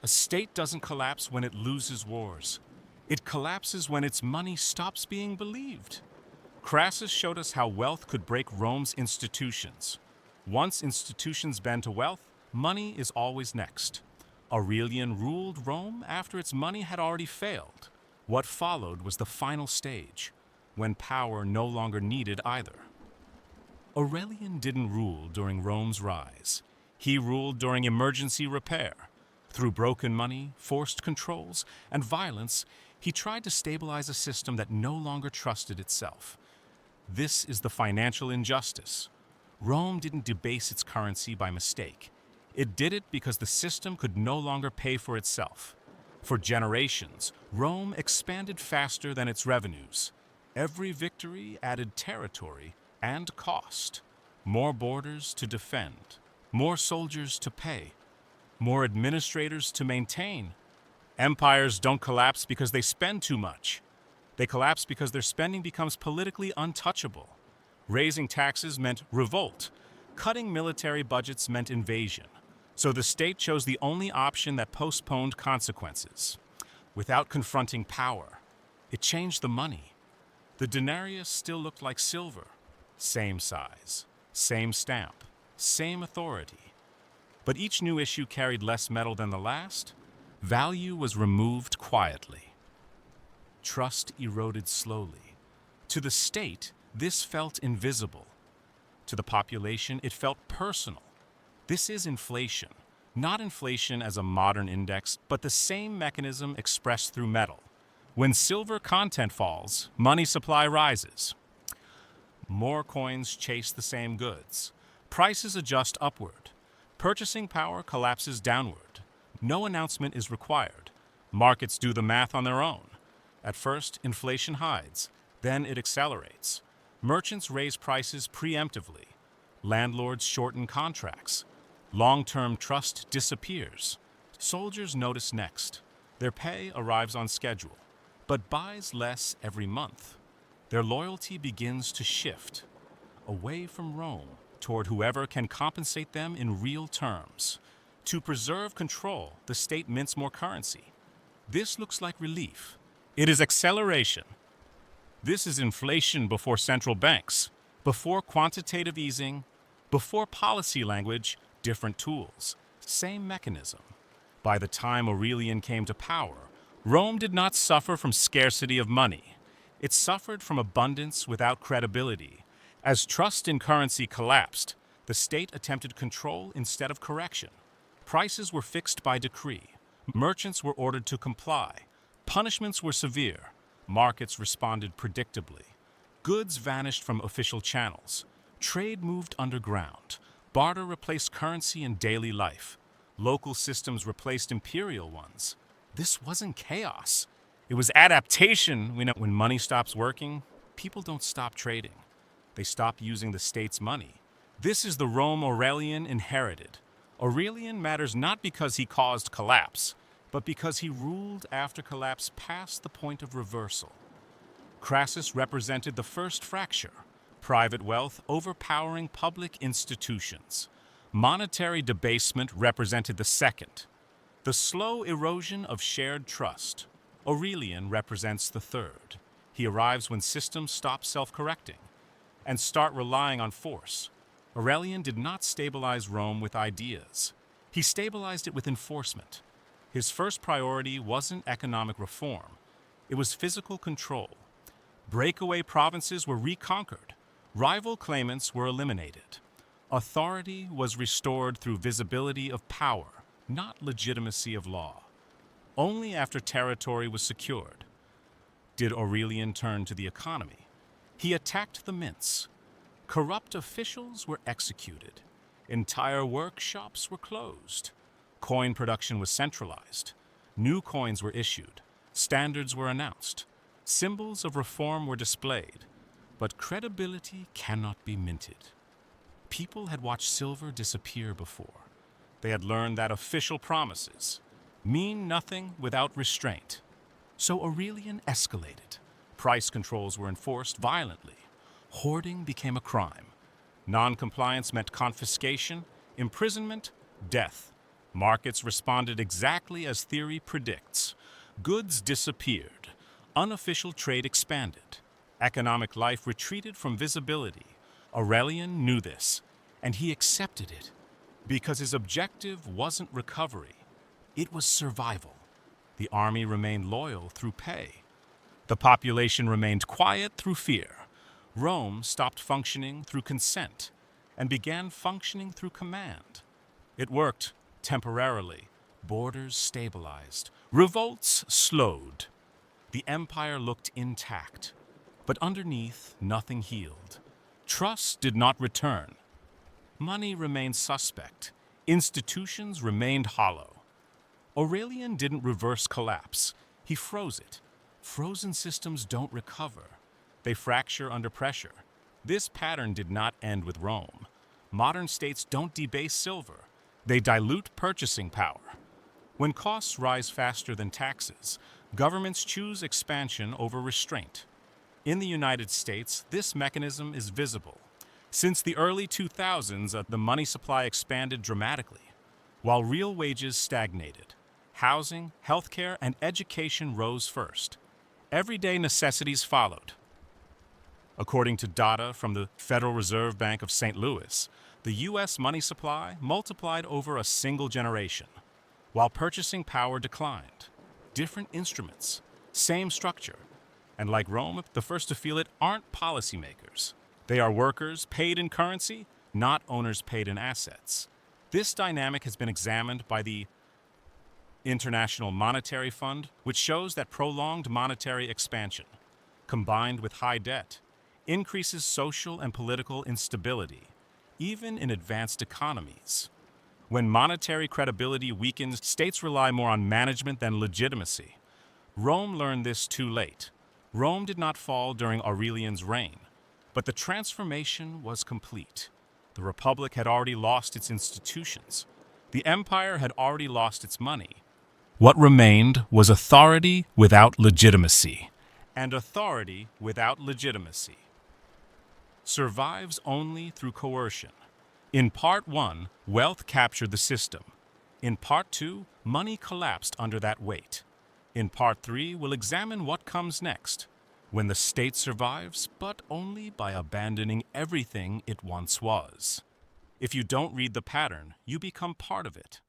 A state doesn't collapse when it loses wars. It collapses when its money stops being believed. Crassus showed us how wealth could break Rome's institutions. Once institutions bend to wealth, money is always next. Aurelian ruled Rome after its money had already failed. What followed was the final stage, when power no longer needed either. Aurelian didn't rule during Rome's rise. He ruled during emergency repair. Through broken money, forced controls, and violence, he tried to stabilize a system that no longer trusted itself. This is the financial injustice. Rome didn't debase its currency by mistake. It did it because the system could no longer pay for itself. For generations, Rome expanded faster than its revenues. Every victory added territory and cost. More borders to defend, more soldiers to pay, more administrators to maintain. Empires don't collapse because they spend too much. They collapse because their spending becomes politically untouchable. Raising taxes meant revolt. Cutting military budgets meant invasion. So the state chose the only option that postponed consequences. Without confronting power, it changed the money. The denarius still looked like silver. Same size, same stamp, same authority. But each new issue carried less metal than the last. Value was removed quietly. Trust eroded slowly. To the state, this felt invisible. To the population, it felt personal. This is inflation. Not inflation as a modern index, but the same mechanism expressed through metal. When silver content falls, money supply rises. More coins chase the same goods. Prices adjust upward. Purchasing power collapses downward. No announcement is required. Markets do the math on their own. At first, inflation hides. Then it accelerates. Merchants raise prices preemptively. Landlords shorten contracts. Long-term trust disappears. Soldiers notice next. Their pay arrives on schedule, but buys less every month. Their loyalty begins to shift, away from Rome, toward whoever can compensate them in real terms. To preserve control, the state mints more currency. This looks like relief. It is acceleration. This is inflation before central banks, before quantitative easing, before policy language, different tools, same mechanism. By the time Aurelian came to power, Rome did not suffer from scarcity of money. It suffered from abundance without credibility. As trust in currency collapsed, the state attempted control instead of correction. Prices were fixed by decree. Merchants were ordered to comply. Punishments were severe. Markets responded predictably. Goods vanished from official channels. Trade moved underground. Barter replaced currency in daily life. Local systems replaced imperial ones. This wasn't chaos. It was adaptation. When money stops working, people don't stop trading. They stop using the state's money. This is the Rome Aurelian inherited. Aurelian matters not because he caused collapse, but because he ruled after collapse past the point of reversal. Crassus represented the first fracture, private wealth overpowering public institutions. Monetary debasement represented the second, the slow erosion of shared trust. Aurelian represents the third. He arrives when systems stop self-correcting and start relying on force. Aurelian did not stabilize Rome with ideas. He stabilized it with enforcement. His first priority wasn't economic reform. It was physical control. Breakaway provinces were reconquered. Rival claimants were eliminated. Authority was restored through visibility of power, not legitimacy of law. Only after territory was secured did Aurelian turn to the economy. He attacked the mints. Corrupt officials were executed. Entire workshops were closed. Coin production was centralized. New coins were issued. Standards were announced. Symbols of reform were displayed. But credibility cannot be minted. People had watched silver disappear before. They had learned that official promises mean nothing without restraint. So Aurelian escalated. Price controls were enforced violently. Hoarding became a crime. Non-compliance meant confiscation, imprisonment, death. Markets responded exactly as theory predicts. Goods disappeared. Unofficial trade expanded. Economic life retreated from visibility. Aurelian knew this, and he accepted it, because his objective wasn't recovery. It was survival. The army remained loyal through pay. The population remained quiet through fear. Rome stopped functioning through consent and began functioning through command. It worked temporarily. Borders stabilized. Revolts slowed. The empire looked intact, but underneath, nothing healed. Trust did not return. Money remained suspect. Institutions remained hollow. Aurelian didn't reverse collapse. He froze it. Frozen systems don't recover. They fracture under pressure. This pattern did not end with Rome. Modern states don't debase silver. They dilute purchasing power. When costs rise faster than taxes, governments choose expansion over restraint. In the United States, this mechanism is visible. Since the early 2000s, the money supply expanded dramatically, while real wages stagnated. Housing, healthcare, and education rose first. Everyday necessities followed. According to data from the Federal Reserve Bank of St. Louis, the U.S. money supply multiplied over a single generation, while purchasing power declined. Different instruments, same structure. And like Rome, the first to feel it aren't policymakers. They are workers paid in currency, not owners paid in assets. This dynamic has been examined by the International Monetary Fund, which shows that prolonged monetary expansion, combined with high debt, increases social and political instability, even in advanced economies. When monetary credibility weakens, states rely more on management than legitimacy. Rome learned this too late. Rome did not fall during Aurelian's reign, but the transformation was complete. The Republic had already lost its institutions. The empire had already lost its money. What remained was authority without legitimacy, and authority without legitimacy survives only through coercion. In Part 1, wealth captured the system. In Part 2, money collapsed under that weight. In Part 3, we'll examine what comes next, when the state survives, but only by abandoning everything it once was. If you don't read the pattern, you become part of it.